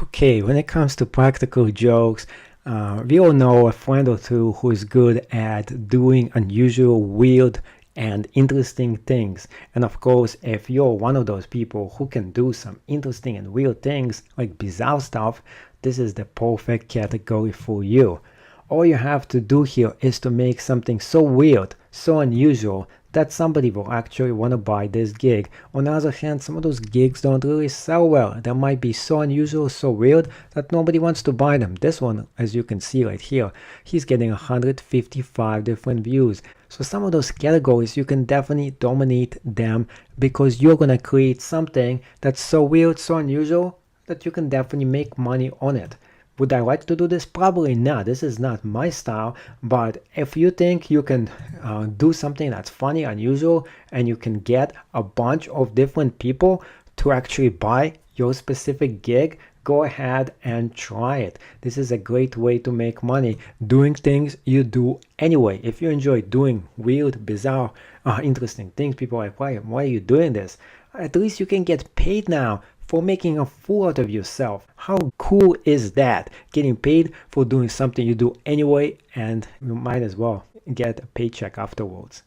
Okay, when it comes to practical jokes, we all know a friend or two who is good at doing unusual, weird, and interesting things. And of course, if you're one of those people who can do some interesting and weird things, like bizarre stuff, this is the perfect category for you. All you have to do here is to make something so weird, so unusual, that somebody will actually want to buy this gig. On the other hand, some of those gigs don't really sell well. They might be so unusual, so weird that nobody wants to buy them. This one, as you can see right here, he's getting 155 different views. So some of those categories, you can definitely dominate them because you're going to create something that's so weird, so unusual that you can definitely make money on it. Would I like to do this? Probably not. This is not my style. But if you think you can do something that's funny, unusual, and you can get a bunch of different people to actually buy your specific gig, go ahead and try it. This is a great way to make money doing things you do anyway. If you enjoy doing weird, bizarre, interesting things, people are like, why are you doing this? At least you can get paid now for making a fool out of yourself. How cool is that? Getting paid for doing something you do anyway, and you might as well get a paycheck afterwards.